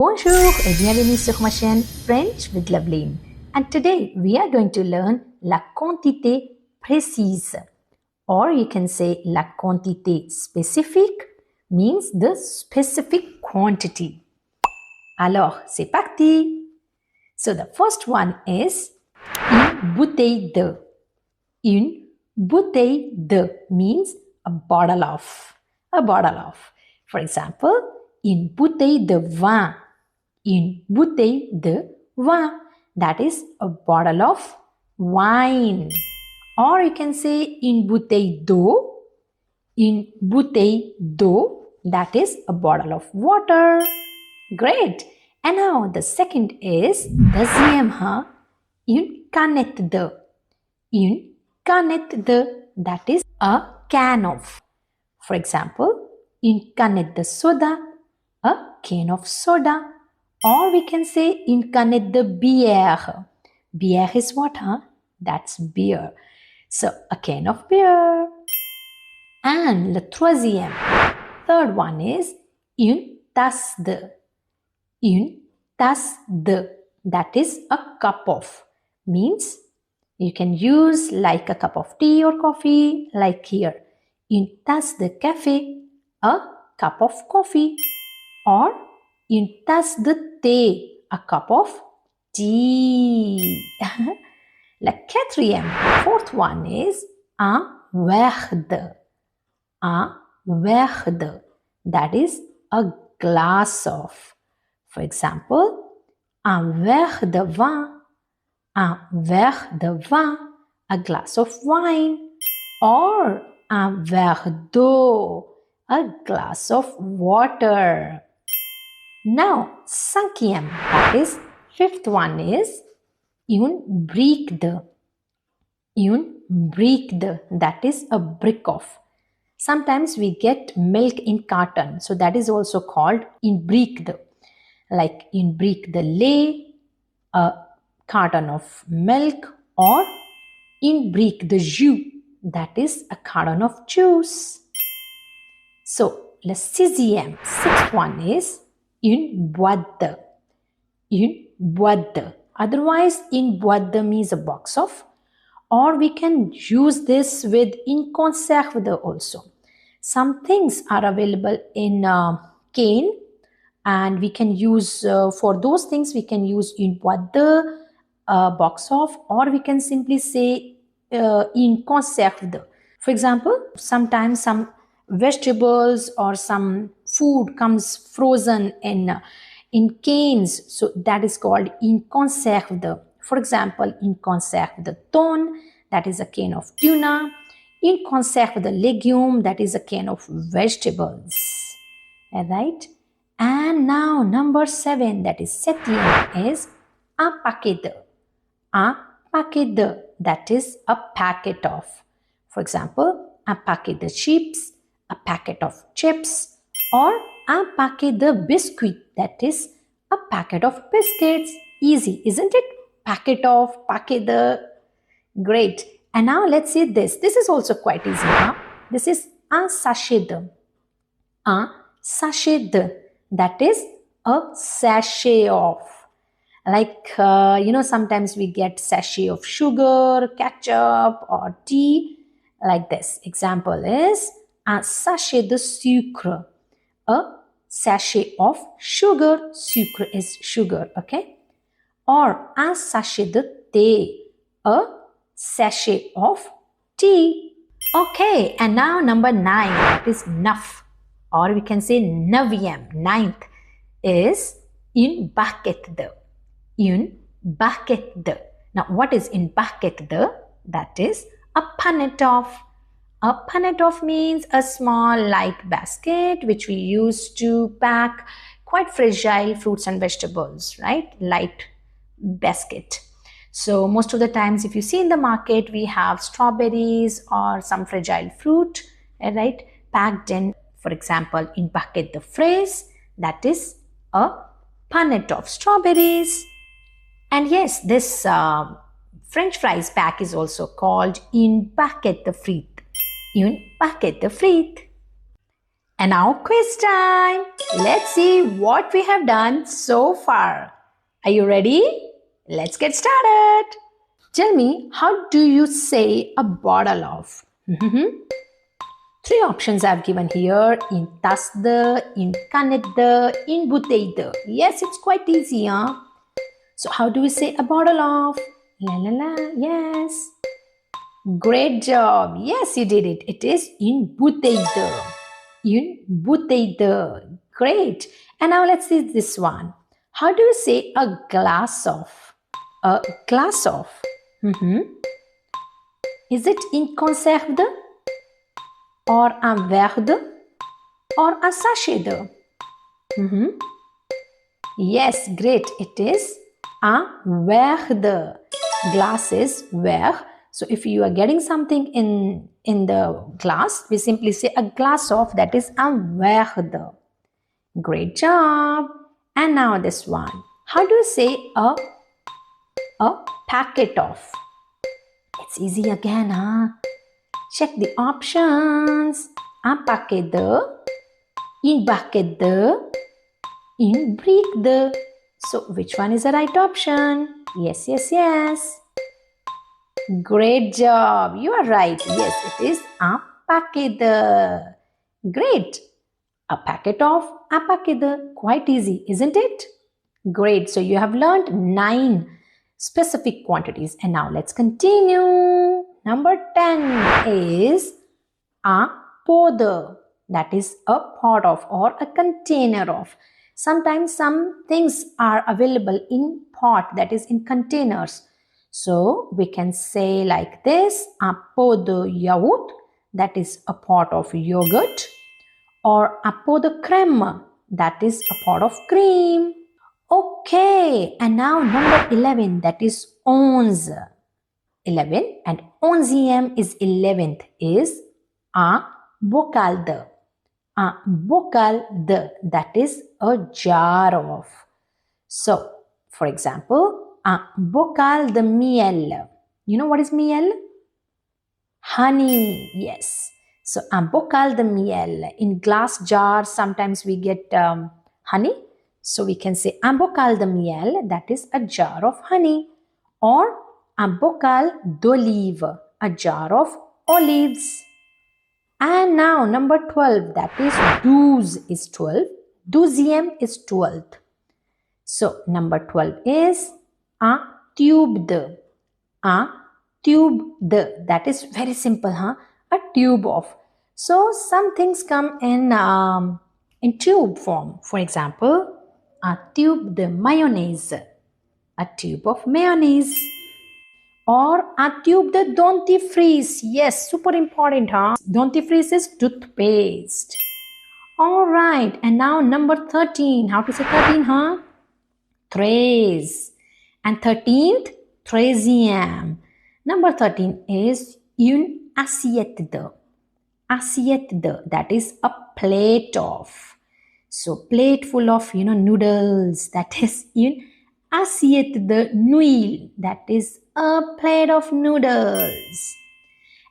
Bonjour et bienvenue sur ma chaîne French with Loveline. And today we are going to learn la quantité précise, or you can say la quantité spécifique, means the specific quantity. Alors, c'est parti! So the first one is une bouteille de. Une bouteille de means a bottle of. A bottle of. For example, une bouteille de vin. Une bouteille de vin. That is a bottle of wine. Or you can say une bouteille d'eau. Une bouteille d'eau. That is a bottle of water. Great. And now the second is deuxième, une canette de. Une canette de. That is a can of. For example, une canette de soda. A can of soda. Or we can say une canette de bière. Bière is what, That's beer. So a can of beer. And le troisième, third one is une tasse de. Une tasse de. That is a cup of. Means you can use like a cup of tea or coffee, like here. Une tasse de café, a cup of coffee. Or une tasse de thé, a cup of tea. La quatrième, fourth one is un verre de. Un verre de. That is a glass of. For example, un verre de vin. Un verre de vin, a glass of wine. Or un verre d'eau, a glass of water. Now, cinquième, that is, fifth one is une brique de. Une brique de, that is a brick of. Sometimes we get milk in carton, so that is also called une brique de. Like une brique de lait, a carton of milk, or une brique de jus, that is a carton of juice. So, le sixième, sixth one is une boîte de. Une boîte de. Otherwise, une boîte de means a box of. Or we can use this with une conserve de also. Some things are available in cane, and we can use, for those things, we can use une boîte de, box of, or we can simply say une conserve de. For example, sometimes some vegetables or some food comes frozen in cans, so that is called une conserve de. For example, une conserve de thon, that is a can of tuna. Une conserve de légumes, that is a can of vegetables. Alright? And now number 7, that is septième, is un paquet de. Un paquet de, that is a packet of. For example, un paquet de chips, a packet of chips, or un paquet de biscuits, that is a packet of biscuits. Easy, isn't it? Packet of, paquet de. Great. And now let's see this. This is also quite easy. This is un sachet de. Un sachet de. That is a sachet of. Like, sometimes we get sachet of sugar, ketchup, or tea. Like this. Example is un sachet de sucre. A sachet of sugar. Sucre is sugar, okay? Or un sachet de thé. A sachet of tea. Okay, and now number 9, that is neuf. Or we can say neuvième, ninth, is une barquette de. Une barquette de. Now, what is une barquette de? That is a punnet of. A punnet of means a small light basket which we use to pack quite fragile fruits and vegetables, right? Light basket. So most of the times if you see in the market, we have strawberries or some fragile fruit, right, packed in, for example, une barquette de fraises, that is a punnet of strawberries. And yes, this French fries pack is also called une barquette de frites. Une barquette de frites. And now quiz time. Let's see what we have done so far. Are you ready? Let's get started. Tell me, how do you say a bottle of? Three options I've given here: in tasse, in canette, in bouteille. Yes, it's quite easy, huh? So how do we say a bottle of? La la la, yes. Great job. Yes, you did it. It is in bouteille. In bouteille. Great. And now let's see this one. How do you say a glass of? A glass of. Is it in conserve or un verre or a sachet? Yes, great. It is a verre. Glass is verre. So if you are getting something in the glass, we simply say a glass of, that is a verre. Great job. And now this one. How do you say a packet of? It's easy again, huh? Check the options. Un paquet in barquette in brique. So which one is the right option? Yes, yes, yes. Great job. You are right. Yes, it is a paquet. Great. A packet of, a paquet. Quite easy, isn't it? Great. So you have learned 9 specific quantities. And now let's continue. Number 10 is a pot. That is a pot of or a container of. Sometimes some things are available in pot, that is in containers. So we can say like this: un pot de yaourt, that is a pot of yogurt, or un pot de crème, that is a pot of cream. Okay, and now number 11, that is 11. 11 and 11e is 11th, is un bocal de. Un bocal de, that is a jar of. So, for example, un bocal de miel. You know what is miel? Honey, yes. So, un bocal de miel. In glass jars, sometimes we get honey. So, we can say un bocal de miel, that is a jar of honey. Or un bocal d'olive, a jar of olives. And now number 12, that is 12 is 12. 12e is 12th. So number 12 is un tube de. Un tube de. That is very simple, huh? A tube of. So some things come in tube form. For example, un tube de mayonnaise. A tube of mayonnaise. Or a tube de dentifrice. Yes, super important, huh? Dentifrice is toothpaste. Alright, and now number 13. How to say 13, huh? Treize. And 13th, 13e. Number 13 is une assiette de. Assiette de, that is a plate of. So plate full of, noodles. That is une assiette de nouilles. That is a plate of noodles.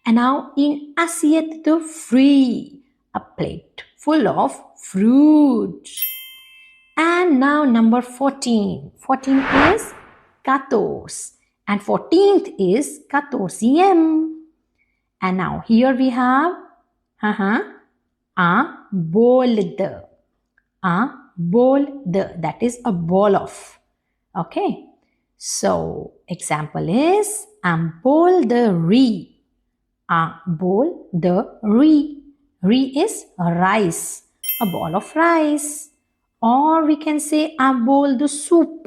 And now in assiette de fruits, a plate full of fruit. And now number 14. 14 is 14. And 14th is 14e. And now here we have a bowl de. A bowl de, that is a bowl of. Okay. So, example is un bol de riz. Un bol de riz. Riz is rice, a bowl of rice. Or we can say un bol de soup.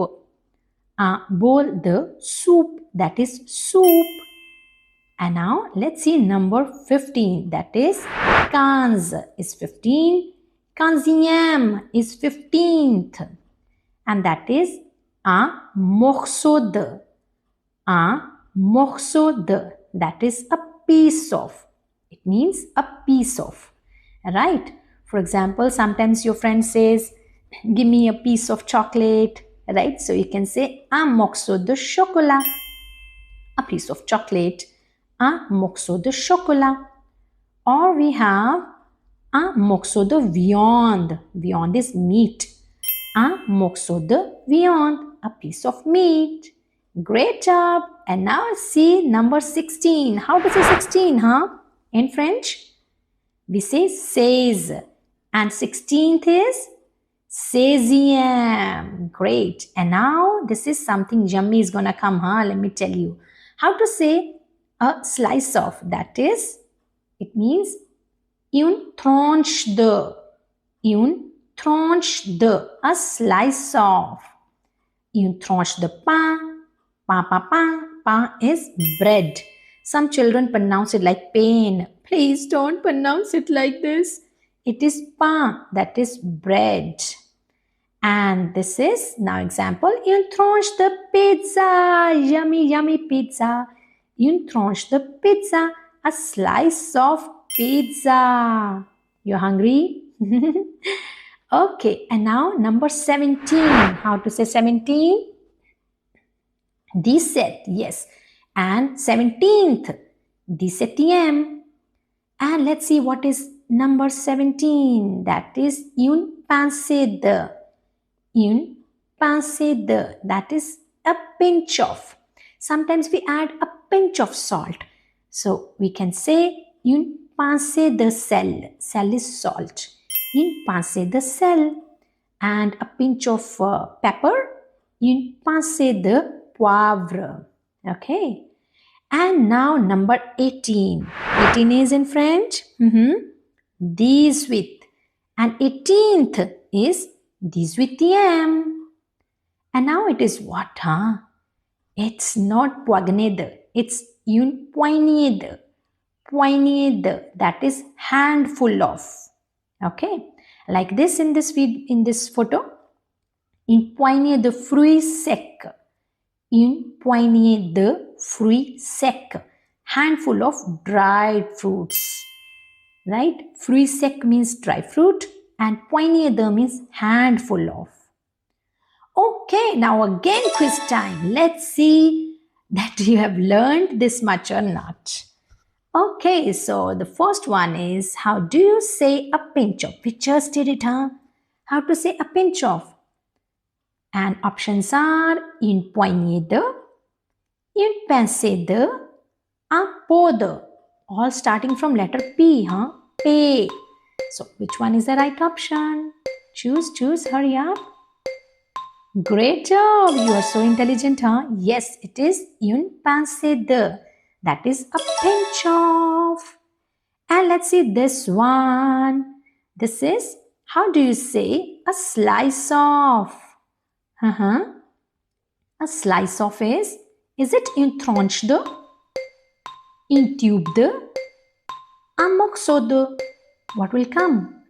Un bol de soup, that is soup. And now let's see number 15, that is 15 is 15. 15e is 15th. And that is un morceau de. Un morceau de, that is a piece of. It means a piece of. Right? For example, sometimes your friend says, give me a piece of chocolate. Right? So you can say un morceau de chocolat. A piece of chocolate. Un morceau de chocolat. Or we have Un morceau de viande. Viande is meat. Un morceau de viande. A piece of meat. Great job. And now see number 16. How to say 16, huh? In French, we say 16. And 16th is 16e. Great. And now this is something yummy is gonna come, huh? Let me tell you. How to say a slice of. That is, it means une tranche de. Une tranche de. A slice of. Une tranche de pain. Pain, pain, pain. Pain is bread. Some children pronounce it like pain. Please don't pronounce it like this. It is pain, that is bread. And this is, now example, une tranche de pizza. Yummy, yummy pizza. Une tranche de pizza. A slice of pizza. You hungry? Okay, and now number 17. How to say 17? 17, yes. And 17th, 17e. And let's see what is number 17. That is une pincée de. Une pincée de. That is a pinch of. Sometimes we add a pinch of salt. So we can say une pincée de sel. Sel is salt. Une pincée de sel. And a pinch of pepper. Une pincée de poivre. Okay. And now number 18. 18 is in French. 18. And 18th is 18e. And now it is what, huh? It's not poignée de. It's une poignée de. Poignée de. That is handful of. Okay. Like this in this photo. Une poignée de fruits secs. Une poignée de fruits secs. Handful of dried fruits. Right? Fruits sec means dry fruit and poignée de means handful of. Okay, now again quiz time. Let's see that you have learned this much or not. Okay, so the first one is, how do you say a pinch of? We just did it, huh? How to say a pinch of? And options are une poignée de, une pincée de, un pot de. All starting from letter P, huh? P. So which one is the right option? Choose, hurry up. Great job. You are so intelligent, huh? Yes, it is une pincée de. That is a pinch of. And let's see this one. This is, how do you say a slice of? A slice of is it une tranche de, une tube de, un morceau de? What will come?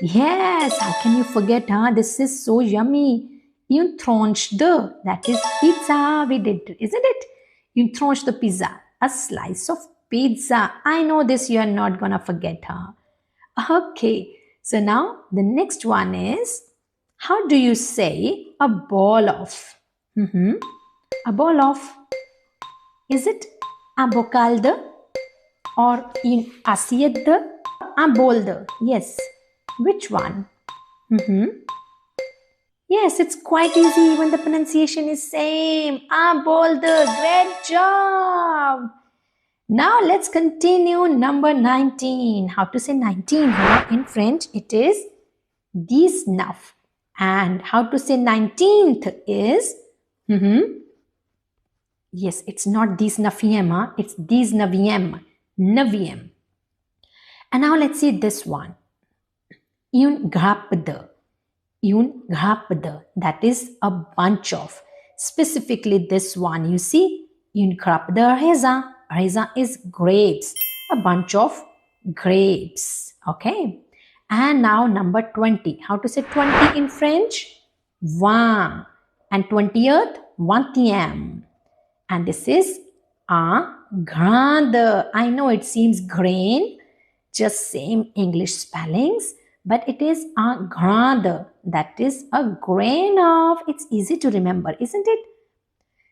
Yes, how can you forget, huh? This is so yummy. Une tranche de, that is pizza. We did, isn't it? Une tranche de pizza, a slice of pizza. I know this you are not gonna forget, huh? Okay, so now the next one is, how do you say a ball of? A ball of. Is it un bocal de or une assiette de? Un bol de. Yes. Which one? Yes, it's quite easy. Even the pronunciation is same. Un bol de. Great job. Now let's continue number 19. How to say 19? Huh? In French, it is 19. And how to say 19th is, yes, it's not 19e, huh? It's 19e, 9e. And now let's see this one. Une grappe de. Une grappe de. That is a bunch of. Specifically this one, you see, une grappe de raisin. Raisin is grapes. A bunch of grapes. Okay. And now number 20. How to say 20 in French? 20. And 20th, 20e. And this is un grain de. I know it seems grain, just same English spellings, but it is un grain de. That is a grain of. It's easy to remember, isn't it?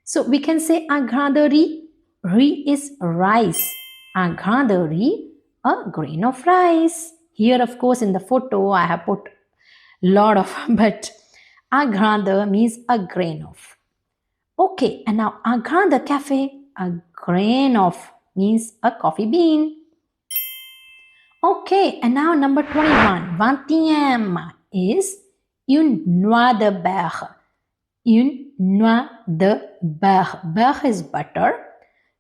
So we can say un grain de riz. Riz is rice. Un grain de riz, a grain of rice. Here, of course, in the photo, I have put lot of, but un grain de means a grain of. Okay, and now un grain de café, a grain of means a coffee bean. Okay, and now number 21, 20e is une noix de beurre. Une noix de beurre. Beurre is butter.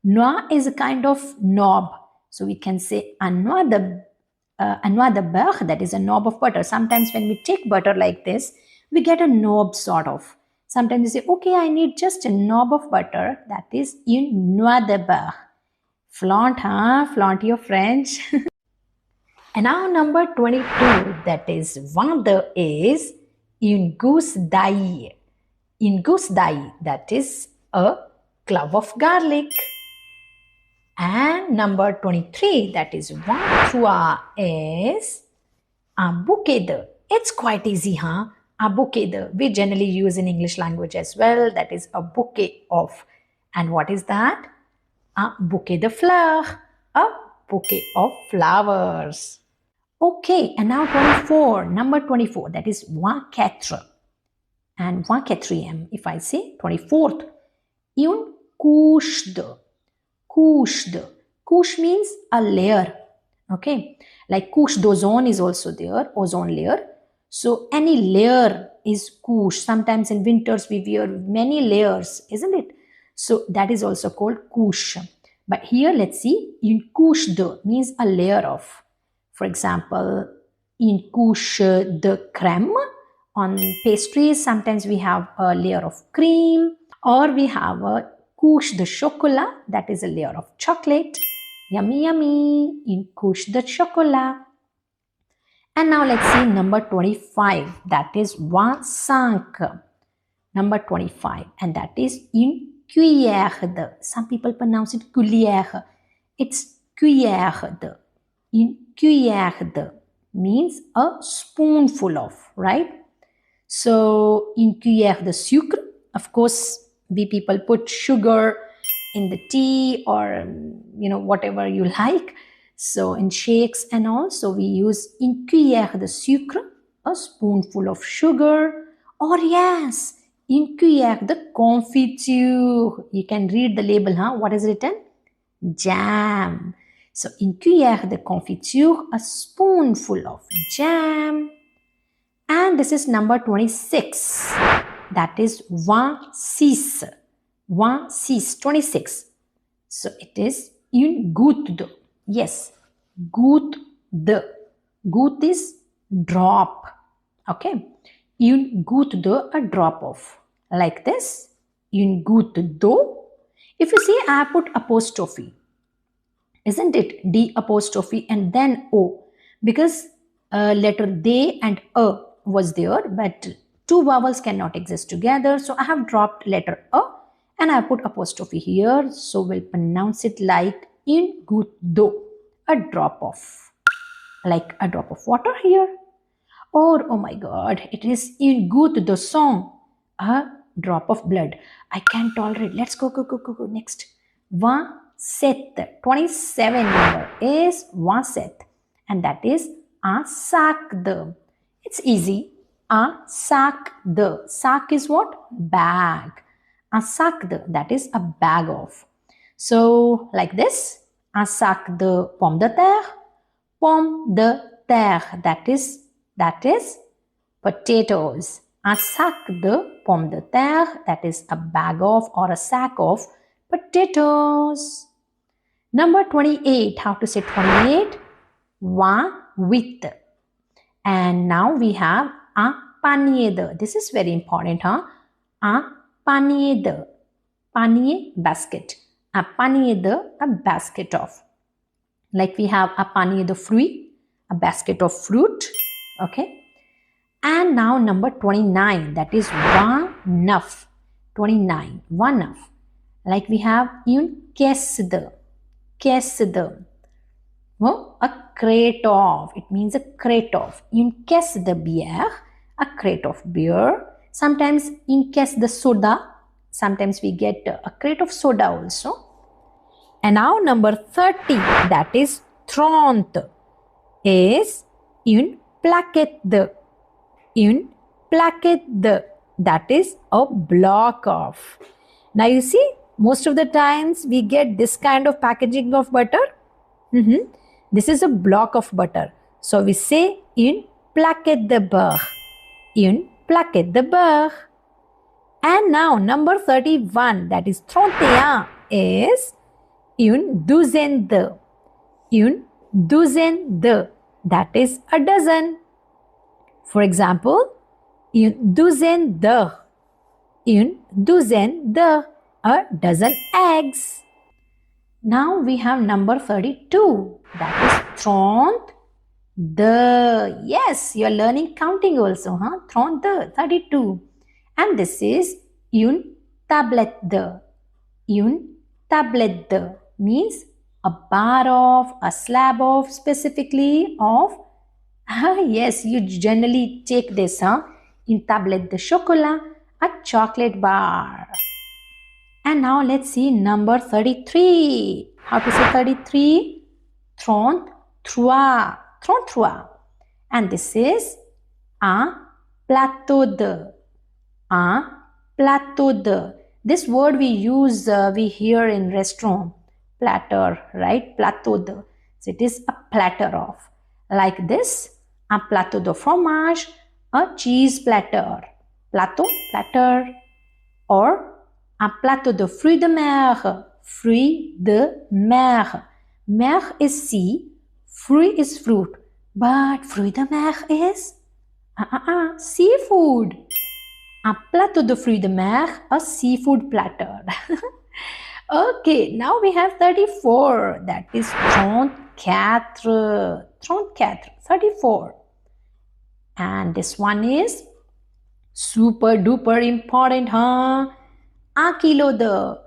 Noix is a kind of knob. So we can say a noix de beurre, that is a knob of butter. Sometimes when we take butter like this, we get a knob sort of. Sometimes you say, okay, I need just a knob of butter. That is une noix de beurre. Flaunt, huh? Flaunt your French. And now number 22, that is vendre, is une gousse d'ail. Une gousse d'ail, that is a clove of garlic. And number 23, that is vingt-trois, is un bouquet de. It's quite easy, huh? A bouquet de. We generally use in English language as well. That is a bouquet of. And what is that? Un bouquet de fleurs. A bouquet of flowers. Okay, and now 24, number 24, that is vingt-quatre. And vingt-quatrième, if I say 24th, une couche de. Couche de. Couche means a layer. Okay, like couche d'ozone is also there, ozone layer. So any layer is couche. Sometimes in winters we wear many layers, isn't it? So that is also called couche. But here let's see, une couche de means a layer of. For example, une couche de crème. On pastries, sometimes we have a layer of cream, or we have a couche de chocolat, that is a layer of chocolate. Yummy, yummy, une couche de chocolat. And now let's see number 25, that is vingt-cinq. Number 25, and that is une cuillère de. Some people pronounce it cuillère. It's cuillère de. Une cuillère de means a spoonful of, right? So, une cuillère de sucre, of course, we people put sugar in the tea or, whatever you like. So, in shakes and all, so we use une cuillère de sucre, a spoonful of sugar, or yes, une cuillère de confiture. You can read the label, huh? What is written? Jam. So, une cuillère de confiture, a spoonful of jam. And this is number 26. That is vingt-six. Vingt-six, 26. So, it is une goutte d'eau. Yes, goutte d'eau. Goutte is drop. Okay. Une goutte d'eau, a drop of. Like this. Une goutte d'eau. If you see, I have put apostrophe. Isn't it? D apostrophe and then O. Because letter D and A was there, but two vowels cannot exist together. So I have dropped letter A and I have put apostrophe here. So we'll pronounce it like une goutte d'eau, a drop of, like a drop of water here. Or, oh my God, it is une goutte de sang, a drop of blood. I can't tolerate. Let's go. Next. Vingt-sept, 27 number is vingt-sept. And that is un sac de. It's easy. Un sac de. Sac is what? Bag. Un sac de, that is a bag of. So, like this. Un sac de pommes de terre. Pomme de terre, that is potatoes. Un sac de pommes de terre, that is a bag of or a sack of potatoes. Number 28, how to say 28? Vingt-huit. And now we have un panier de. This is very important, huh? Un panier de. Panier, basket. Un panier de, a basket of. Like we have a panier de fruits, a basket of fruit. Okay. And now number 29, that is vingt-neuf. 29, vingt-neuf. Like we have une caisse de. Caisse de. Oh, a crate of. It means a crate of. Une caisse de bière, a crate of beer. Sometimes une caisse de soda. Sometimes we get a crate of soda also. And now number 30, that is trente is une plaquette de. Une plaquette de. That is a block of. Now you see, most of the times we get this kind of packaging of butter. This is a block of butter. So we say une plaquette de beurre. Une plaquette de beurre. And now number 31, that is 31, is une douzaine de. Une douzaine de. That is a dozen. For example, une douzaine de. Une douzaine de. A dozen eggs. Now we have number 32. That is trente de. Yes, you are learning counting also. Trente de, 32. And this is une tablette de. Une tablette de means a bar of, a slab of, specifically of. Yes, you generally take this. Une tablette de chocolat, a chocolate bar. And now let's see number 33. How to say 33? Trente-trois. Trente-trois. And this is un plateau de. Un plateau de. This word we use, we hear in restaurant. Platter, right? Plateau de. So it is a platter of. Like this, un plateau de fromage, a cheese platter. Plateau, platter. Or un plateau de fruits de mer. Fruits de mer. Mer is sea. Fruit is fruit. But fruit de mer is seafood. Un plateau de fruits de mer, a seafood platter. Okay, now we have 34. That is trente-quatre. Trente-quatre, 34. And this one is super duper important, Un kilo de,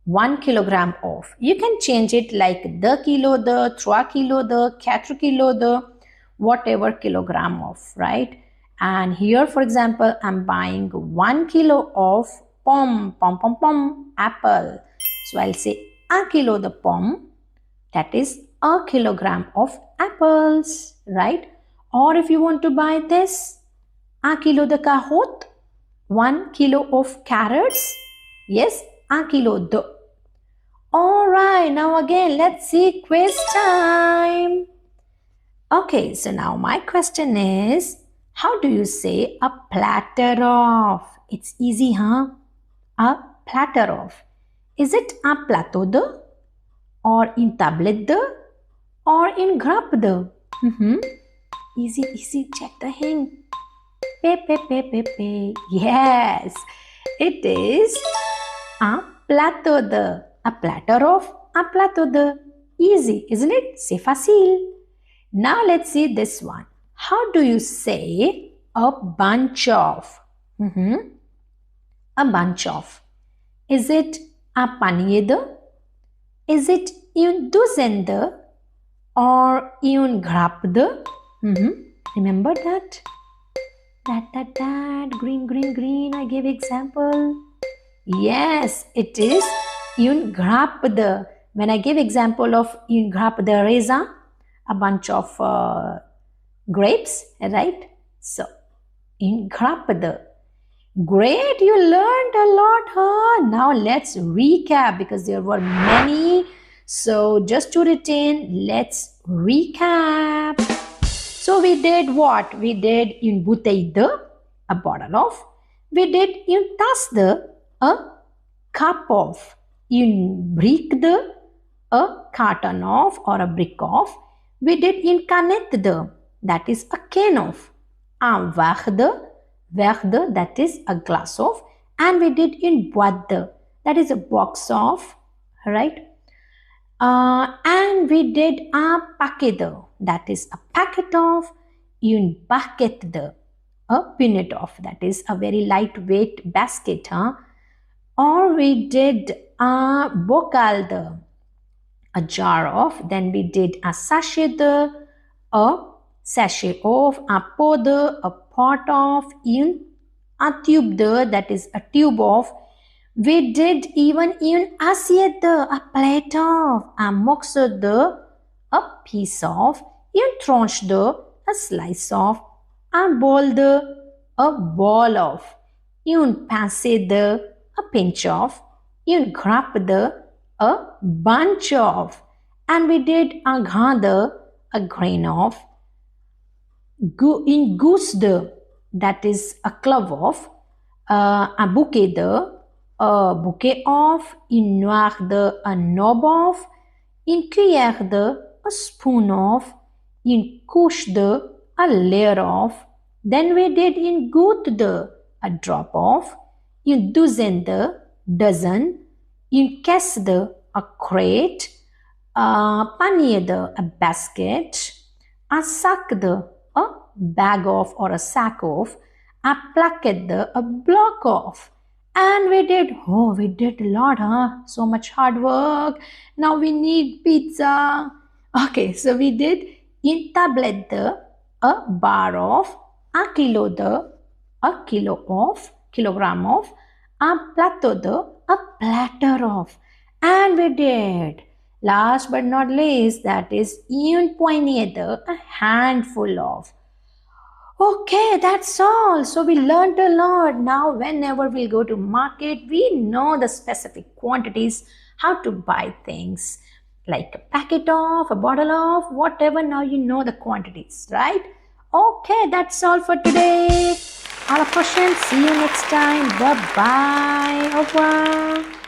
1 kilogram of. You can change it like the kilo de, 3 kilo de, 4 kilo de, whatever kilogram of, right? And here, for example, I'm buying 1 kilo of apple. So I'll say 1 kilo de pomme. That is a kilogram of apples, right? Or if you want to buy this, 1 kilo de carotte, 1 kilo of carrots. Yes, 1 kilo de. Alright, now again, let's see quiz time. Okay, so now my question is, how do you say a platter of? It's easy, A platter of. Is it un plateau de? Or une tablette de? Or une grappe de? Easy, easy, check the hint. Yes, it is un plateau de. A platter of, un plateau de. Easy, isn't it? C'est facile. Now let's see this one. How do you say a bunch of? A bunch of. Is it un panier de? Is it une douzaine de? Or une grappe de? Remember that? That, green, green, green, I gave example. Yes, it is une grappe de. When I give example of une grappe de raisin, a bunch of grapes, right? So, une grappe de. Great, you learned a lot, Now let's recap because there were many. So just to retain, let's recap. So we did what? We did une bouteille de, a bottle of. We did une tasse de, a cup of. Une brique de, a carton of or a brick of. We did une canette de, that is a can of. Un verre de, that is a glass of. And we did une boîte de, that is a box of, right? And we did un paquet de, that is a packet of. Une barquette de, a punnet of, that is a very lightweight basket, Or we did a bocal de, a jar of. Then we did a sachet de, a sachet of. Un pot de, a pot of. Un tube de, that is a tube of. We did even une assiette de, a plate of. Un morceau de, a piece of, une tranche de, a slice of, un bol de, a ball of, une pincée de, a pinch of, une grappe de, a bunch of, and we did un grain de, a grain of, une gousse de, that is a clove of, un bouquet de, a bouquet of, une noix de, a knob of, une cuillère de, a spoon of, une couche de, a layer of, then we did une goutte de, a drop of, une douzaine de, dozen, une caisse de, a crate, un panier de, a basket, un sac de, a bag of or a sack of, a plaquette de, a block of. And we did a lot, huh? So much hard work. Now we need pizza. Okay, so we did une tablette de, a bar of, un kilo de, a kilo of, kilogram of, un plateau de, a platter of. And we did, last but not least, that is une poignée de, a handful of. Okay, that's all. So we learned a lot. Now whenever we go to market, we know the specific quantities, how to buy things like a packet of, a bottle of, whatever. Now you know the quantities, right? Okay, that's all for today. All of questions. See you next time. Bye-bye. Au revoir.